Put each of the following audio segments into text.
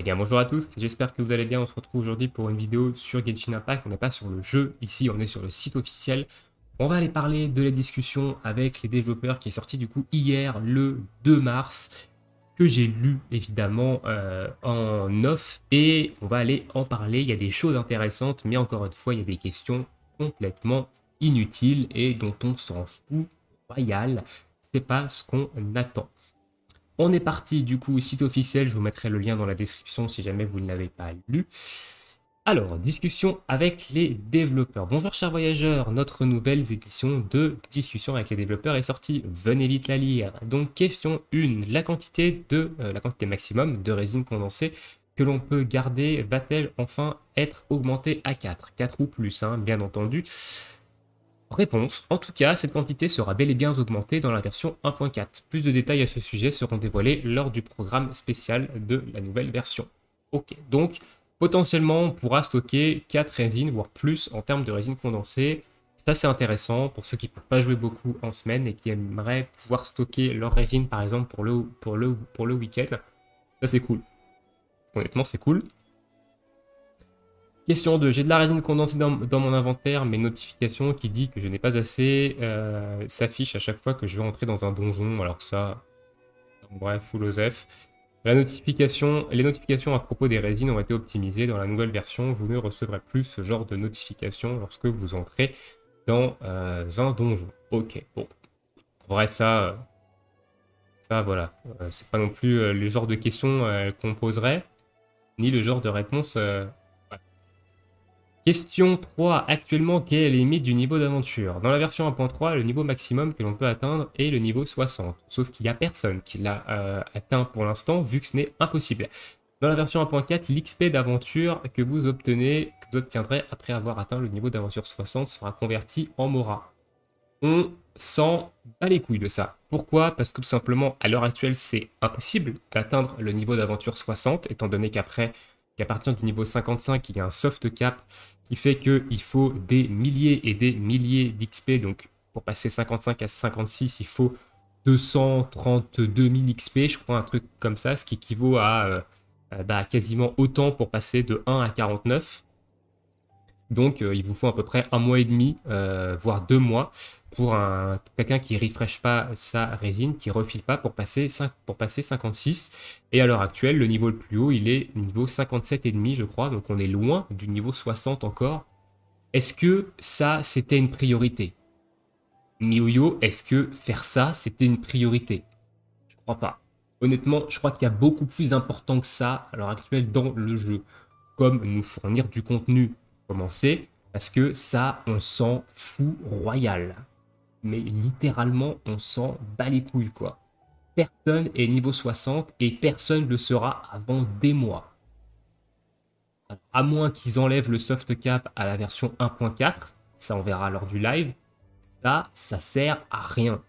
Eh bien bonjour à tous, j'espère que vous allez bien. On se retrouve aujourd'hui pour une vidéo sur Genshin Impact. On n'est pas sur le jeu ici, on est sur le site officiel. On va aller parler de la discussion avec les développeurs qui est sorti du coup hier le 2 mars, que j'ai lu évidemment en off, et on va aller en parler. Il y a des choses intéressantes, mais encore une fois, il y a des questions complètement inutiles et dont on s'en fout royal. C'est pas ce qu'on attend. On est parti du coup, site officiel, je vous mettrai le lien dans la description si jamais vous ne l'avez pas lu. Alors, discussion avec les développeurs. Bonjour chers voyageurs, notre nouvelle édition de discussion avec les développeurs est sortie, venez vite la lire. Donc question 1, la quantité maximum de résine condensée que l'on peut garder va-t-elle enfin être augmentée à 4 4 ou plus, hein, bien entendu. Réponse. En tout cas, cette quantité sera bel et bien augmentée dans la version 1.4. Plus de détails à ce sujet seront dévoilés lors du programme spécial de la nouvelle version. Ok, donc potentiellement on pourra stocker 4 résines, voire plus en termes de résine condensée. Ça c'est intéressant pour ceux qui ne peuvent pas jouer beaucoup en semaine et qui aimeraient pouvoir stocker leur résine par exemple pour le week-end. Ça c'est cool. Honnêtement c'est cool. Question 2. J'ai de la résine condensée dans mon inventaire, mais notification qui dit que je n'ai pas assez s'affiche à chaque fois que je vais entrer dans un donjon. Alors ça, bref, full OSEF. Les notifications à propos des résines ont été optimisées dans la nouvelle version. Vous ne recevrez plus ce genre de notifications lorsque vous entrez dans un donjon. Ok, bon. En vrai, ça voilà. C'est pas non plus le genre de questions qu'on poserait, ni le genre de réponse... Question 3. Actuellement, quelle est la limite du niveau d'aventure? Dans la version 1.3, le niveau maximum que l'on peut atteindre est le niveau 60. Sauf qu'il n'y a personne qui l'a atteint pour l'instant, vu que ce n'est impossible. Dans la version 1.4, l'XP d'aventure que vous obtiendrez après avoir atteint le niveau d'aventure 60 sera converti en Mora. On s'en bat les couilles de ça. Pourquoi? Parce que tout simplement, à l'heure actuelle, c'est impossible d'atteindre le niveau d'aventure 60, étant donné qu'à partir du niveau 55, il y a un soft cap qui fait qu'il faut des milliers et des milliers d'XP. Donc, pour passer 55 à 56, il faut 232 000 XP, je crois, un truc comme ça, ce qui équivaut à quasiment autant pour passer de 1 à 49. Donc, il vous faut à peu près un mois et demi, voire 2 mois, pour quelqu'un qui ne refresh pas sa résine, qui ne refile pas pour passer 56. Et à l'heure actuelle, le niveau le plus haut, il est niveau 57,5, je crois. Donc, on est loin du niveau 60 encore. Est-ce que ça, c'était une priorité? MiYoYo, est-ce que faire ça, c'était une priorité? Je crois pas. Honnêtement, je crois qu'il y a beaucoup plus important que ça à l'heure actuelle dans le jeu, comme nous fournir du contenu pour commencer, parce que ça, on s'en fout royal. Mais littéralement, on s'en bat les couilles, quoi. Personne est niveau 60 et personne le sera avant des mois. Alors, à moins qu'ils enlèvent le soft cap à la version 1.4, ça on verra lors du live, ça sert à rien.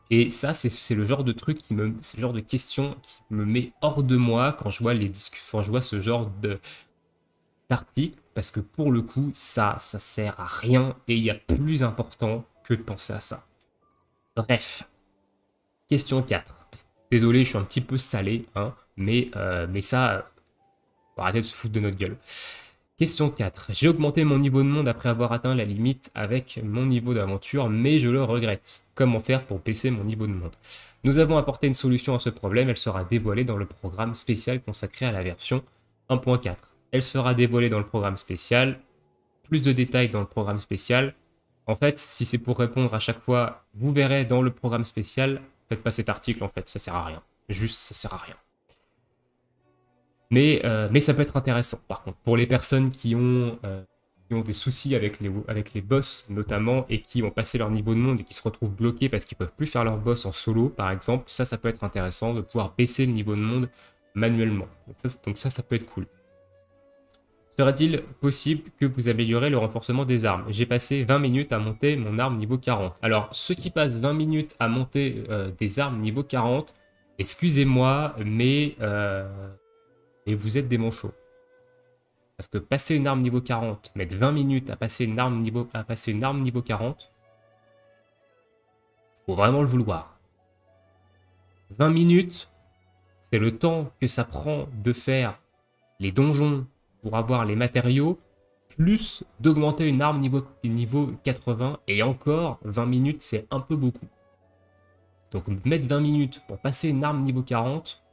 Et ça, c'est le genre de truc c'est le genre de question qui me met hors de moi quand je vois quand je vois ce genre d'article, parce que pour le coup, ça sert à rien et il y a plus important que de penser à ça. Bref, question 4. Désolé, je suis un petit peu salé, hein, mais ça, faut arrêter de se foutre de notre gueule. Question 4. J'ai augmenté mon niveau de monde après avoir atteint la limite avec mon niveau d'aventure, mais je le regrette. Comment faire pour baisser mon niveau de monde? Nous avons apporté une solution à ce problème, elle sera dévoilée dans le programme spécial consacré à la version 1.4. Elle sera dévoilée dans le programme spécial, plus de détails dans le programme spécial. En fait, si c'est pour répondre à chaque fois, vous verrez dans le programme spécial, faites pas cet article en fait, ça sert à rien. Juste, ça sert à rien. Mais ça peut être intéressant, par contre, pour les personnes qui ont des soucis avec les boss, notamment, et qui ont passé leur niveau de monde et qui se retrouvent bloqués parce qu'ils peuvent plus faire leur boss en solo, par exemple, ça peut être intéressant de pouvoir baisser le niveau de monde manuellement. Donc ça peut être cool. Serait-il possible que vous améliorez le renforcement des armes? J'ai passé 20 minutes à monter mon arme niveau 40. Alors, ceux qui passent 20 minutes à monter des armes niveau 40, excusez-moi, mais vous êtes des manchots. Parce que passer une arme niveau 40, mettre 20 minutes à passer une arme niveau 40, faut vraiment le vouloir. 20 minutes, c'est le temps que ça prend de faire les donjons pour avoir les matériaux, plus d'augmenter une arme niveau 80, et encore, 20 minutes, c'est un peu beaucoup. Donc mettre 20 minutes pour passer une arme niveau 40,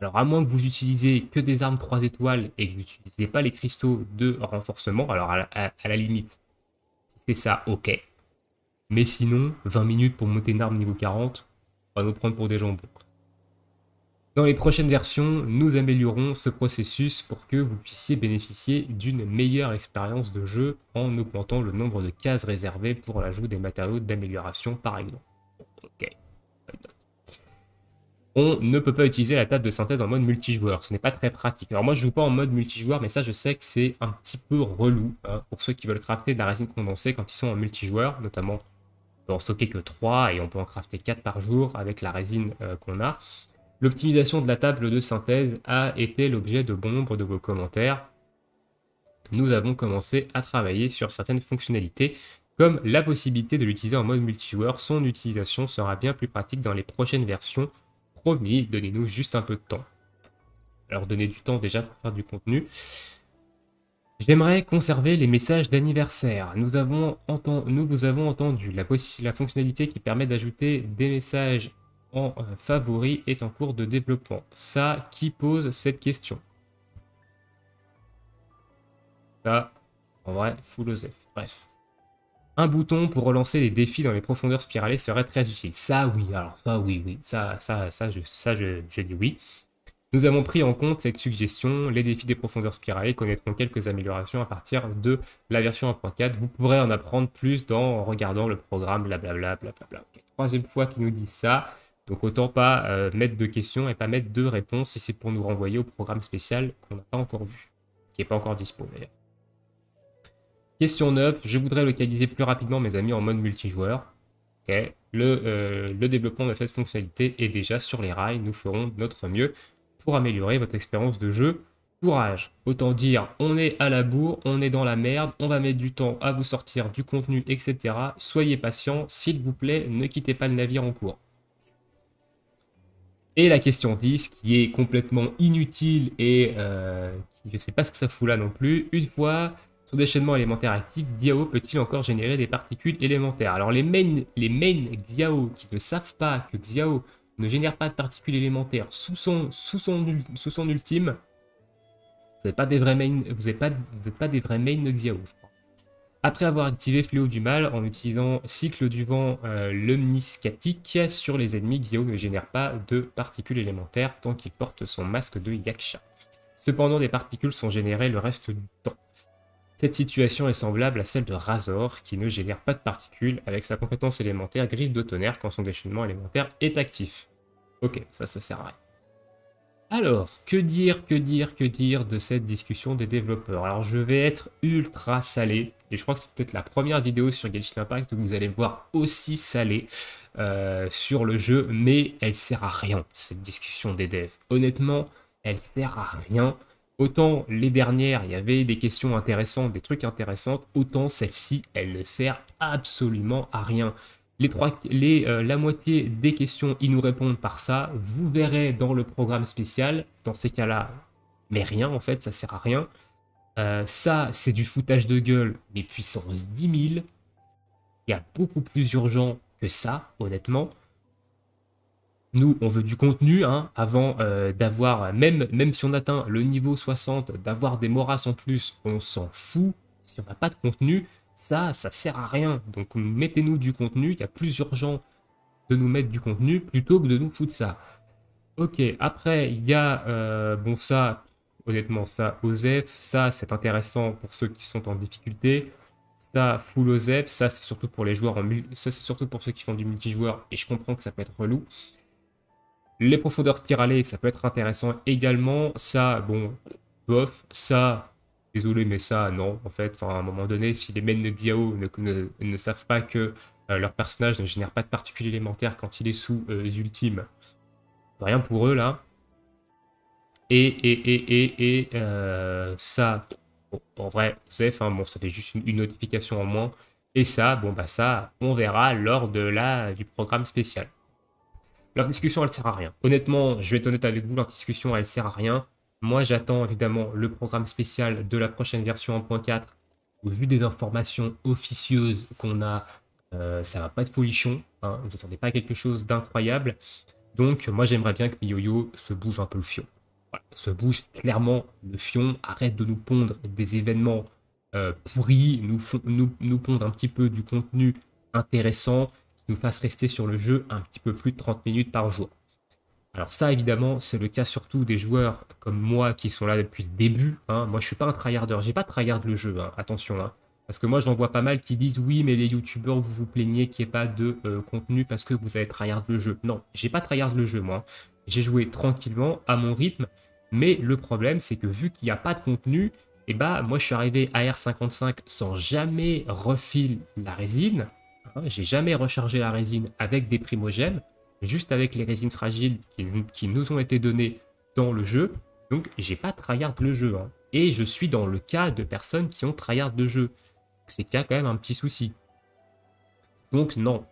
alors à moins que vous utilisez que des armes 3 étoiles et que vous n'utilisez pas les cristaux de renforcement, alors à la limite, si c'est ça, ok. Mais sinon, 20 minutes pour monter une arme niveau 40, on va nous prendre pour des jambons. Dans les prochaines versions, nous améliorerons ce processus pour que vous puissiez bénéficier d'une meilleure expérience de jeu en augmentant le nombre de cases réservées pour l'ajout des matériaux d'amélioration par exemple. Ok. On ne peut pas utiliser la table de synthèse en mode multijoueur, ce n'est pas très pratique. Alors moi je joue pas en mode multijoueur, mais ça je sais que c'est un petit peu relou hein, pour ceux qui veulent crafter de la résine condensée quand ils sont en multijoueur, notamment on peut en stocker que 3 et on peut en crafter 4 par jour avec la résine qu'on a. L'optimisation de la table de synthèse a été l'objet de bon nombre de vos commentaires. Nous avons commencé à travailler sur certaines fonctionnalités, comme la possibilité de l'utiliser en mode multijoueur. Son utilisation sera bien plus pratique dans les prochaines versions. Promis, donnez-nous juste un peu de temps. Alors donnez du temps déjà pour faire du contenu. J'aimerais conserver les messages d'anniversaire. Nous vous avons entendu la fonctionnalité qui permet d'ajouter des messages en favori est en cours de développement. Ça, qui pose cette question? Ça, en vrai, full OSEF. Bref. Un bouton pour relancer les défis dans les profondeurs spiralées serait très utile. Ça, oui. Alors, ça, oui, oui. Je dis oui. Nous avons pris en compte cette suggestion. Les défis des profondeurs spiralées connaîtront quelques améliorations à partir de la version 1.4. Vous pourrez en apprendre plus en regardant le programme, blablabla, blablabla. Okay. Troisième fois qu'il nous dit ça. Donc autant pas mettre de questions et pas mettre de réponses si c'est pour nous renvoyer au programme spécial qu'on n'a pas encore vu, qui n'est pas encore dispo d'ailleurs. Question 9, je voudrais localiser plus rapidement mes amis en mode multijoueur. Okay. Le développement de cette fonctionnalité est déjà sur les rails, nous ferons de notre mieux pour améliorer votre expérience de jeu. Courage, autant dire on est à la bourre, on est dans la merde, on va mettre du temps à vous sortir du contenu, etc. Soyez patient, s'il vous plaît, ne quittez pas le navire en cours. Et la question 10, qui est complètement inutile et qui, je ne sais pas ce que ça fout là non plus. Une fois son déchaînement élémentaire actif, Xiao peut-il encore générer des particules élémentaires? Alors les mains Xiao qui ne savent pas que Xiao ne génère pas de particules élémentaires sous son ultime, vous n'êtes pas des vrais mains, vous n'êtes pas des vrais mains de Xiao, je crois. Après avoir activé Fléau du Mal en utilisant Cycle du Vent l'omniscatique sur les ennemis, Xiao ne génère pas de particules élémentaires tant qu'il porte son masque de Yaksha. Cependant, des particules sont générées le reste du temps. Cette situation est semblable à celle de Razor, qui ne génère pas de particules avec sa compétence élémentaire Griffe de Tonnerre quand son déchaînement élémentaire est actif. Ok, ça sert à rien. Alors, que dire de cette discussion des développeurs? Alors, je vais être ultra salé, et je crois que c'est peut-être la première vidéo sur Genshin Impact où vous allez me voir aussi salé sur le jeu, mais elle sert à rien, cette discussion des devs. Honnêtement, elle sert à rien. Autant les dernières, il y avait des questions intéressantes, des trucs intéressants, autant celle-ci, elle ne sert absolument à rien. La moitié des questions, ils nous répondent par ça. Vous verrez dans le programme spécial, dans ces cas-là, mais rien en fait, ça sert à rien. Ça, c'est du foutage de gueule, mais puissance 10 000. Il y a beaucoup plus urgent que ça, honnêtement. Nous, on veut du contenu, hein, avant d'avoir, même si on atteint le niveau 60, d'avoir des moras en plus, on s'en fout. Si on n'a pas de contenu, ça sert à rien. Donc mettez-nous du contenu, il y a plus urgent de nous mettre du contenu plutôt que de nous foutre ça. Ok, après, il y a, bon ça, honnêtement, ça, OSEF, ça c'est intéressant pour ceux qui sont en difficulté. Ça, full OSEF, ça c'est surtout pour les joueurs ça c'est surtout pour ceux qui font du multijoueur, et je comprends que ça peut être relou. Les profondeurs spiralées, ça peut être intéressant également. Ça, bon, bof. Ça, désolé, mais ça, non. En fait, à un moment donné, si les mains de Xiao ne savent pas que leur personnage ne génère pas de particules élémentaires quand il est sous ultime, rien pour eux, là. Ça, bon, en vrai, Zef, hein, bon, ça fait juste une notification en moins. Et ça, bon, bah ça, on verra lors du programme spécial. Leur discussion, elle sert à rien. Honnêtement, je vais être honnête avec vous, leur discussion, elle sert à rien. Moi, j'attends évidemment le programme spécial de la prochaine version 1.4. Au vu des informations officieuses qu'on a, ça va pas être folichon, hein, vous attendez pas quelque chose d'incroyable. Donc, moi, j'aimerais bien que MiYoYo se bouge un peu le fion. Voilà, se bouge clairement le fion, arrête de nous pondre des événements pourris, nous pondre un petit peu du contenu intéressant, qui nous fasse rester sur le jeu un petit peu plus de 30 minutes par jour. Alors ça, évidemment, c'est le cas surtout des joueurs comme moi qui sont là depuis le début, hein. Moi, je suis pas un tryharder, j'ai pas tryhard le jeu, hein, attention, hein. Parce que moi, j'en vois pas mal qui disent oui, mais les youtubeurs, vous vous plaignez qu'il n'y ait pas de contenu parce que vous avez tryhard le jeu. Non, j'ai pas tryhard le jeu, moi. J'ai joué tranquillement, à mon rythme, mais le problème, c'est que vu qu'il n'y a pas de contenu, et bah, moi, je suis arrivé à R55 sans jamais refill la résine, hein. J'ai jamais rechargé la résine avec des primogènes, juste avec les résines fragiles qui nous ont été données dans le jeu. Donc, j'ai pas tryhard le jeu, hein. Et je suis dans le cas de personnes qui ont tryhard le jeu. C'est qu'il y a quand même un petit souci. Donc, non.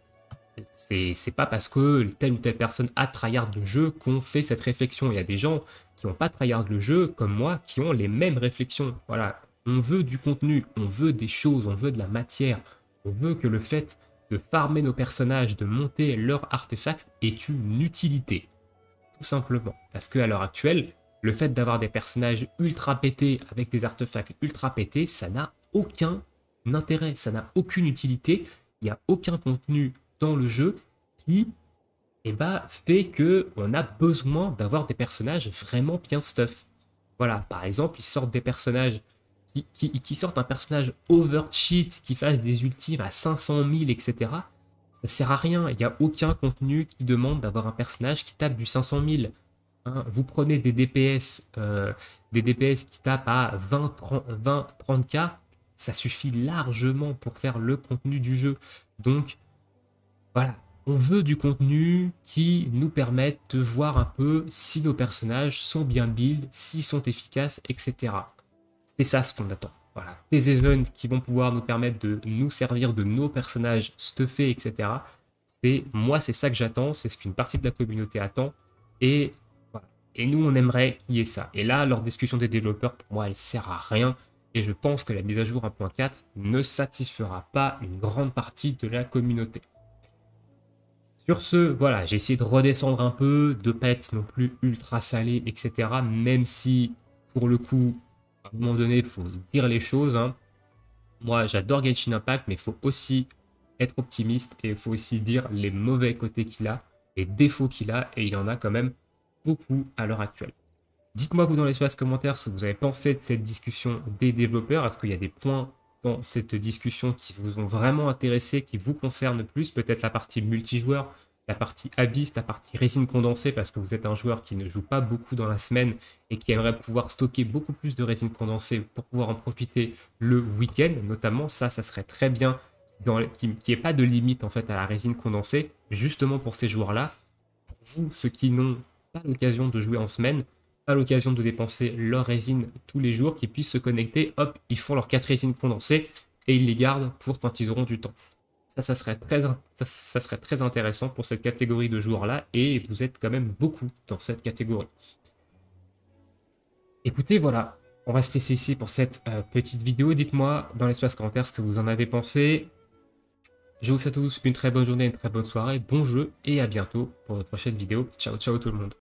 C'est pas parce que telle ou telle personne a tryhard le jeu qu'on fait cette réflexion. Il y a des gens qui n'ont pas tryhard le jeu, comme moi, qui ont les mêmes réflexions. Voilà. On veut du contenu, on veut des choses, on veut de la matière. On veut que le fait de farmer nos personnages, de monter leurs artefacts est une utilité. Tout simplement. Parce qu'à l'heure actuelle, le fait d'avoir des personnages ultra pétés avec des artefacts ultra pétés, ça n'a aucun intérêt, ça n'a aucune utilité. Il n'y a aucun contenu dans le jeu qui fait qu'on a besoin d'avoir des personnages vraiment bien stuff. Voilà, par exemple, ils sortent des personnages qui sortent un personnage overcheat, qui fasse des ultimes à 500 000, etc. Ça sert à rien, il n'y a aucun contenu qui demande d'avoir un personnage qui tape du 500 000. Hein. Vous prenez des DPS qui tapent à 20-30k, ça suffit largement pour faire le contenu du jeu. Donc, voilà, on veut du contenu qui nous permette de voir un peu si nos personnages sont bien build, s'ils sont efficaces, etc. C'est ça ce qu'on attend. Voilà, des events qui vont pouvoir nous permettre de nous servir de nos personnages stuffés, etc. Moi, c'est ça que j'attends, c'est ce qu'une partie de la communauté attend. Et, voilà. Et nous, on aimerait qu'il y ait ça. Et là, leur discussion des développeurs, pour moi, elle sert à rien. Et je pense que la mise à jour 1.4 ne satisfera pas une grande partie de la communauté. Sur ce, voilà, j'ai essayé de redescendre un peu, de pas être non plus ultra salé, etc. Même si, pour le coup, à un moment donné, il faut dire les choses, hein. Moi, j'adore Genshin Impact, mais il faut aussi être optimiste et il faut aussi dire les mauvais côtés qu'il a, les défauts qu'il a, et il y en a quand même beaucoup à l'heure actuelle. Dites-moi vous dans l'espace commentaire ce que vous avez pensé de cette discussion des développeurs. Est-ce qu'il y a des points dans cette discussion qui vous ont vraiment intéressé, qui vous concernent plus? Peut-être la partie multijoueur, la partie Abyss, la partie résine condensée, parce que vous êtes un joueur qui ne joue pas beaucoup dans la semaine et qui aimerait pouvoir stocker beaucoup plus de résine condensée pour pouvoir en profiter le week-end. Notamment, ça serait très bien qu'il n'y ait pas de limite en fait à la résine condensée, justement pour ces joueurs-là. Pour vous, ceux qui n'ont pas l'occasion de jouer en semaine, pas l'occasion de dépenser leur résine tous les jours, qui puissent se connecter, hop, ils font leurs 4 résines condensées et ils les gardent pour quand ils auront du temps. Ça serait très intéressant pour cette catégorie de joueurs-là, et vous êtes quand même beaucoup dans cette catégorie. Écoutez, voilà, on va se laisser ici pour cette petite vidéo. Dites-moi dans l'espace commentaire ce que vous en avez pensé. Je vous souhaite à tous une très bonne journée, une très bonne soirée, bon jeu, et à bientôt pour une prochaine vidéo. Ciao, ciao tout le monde.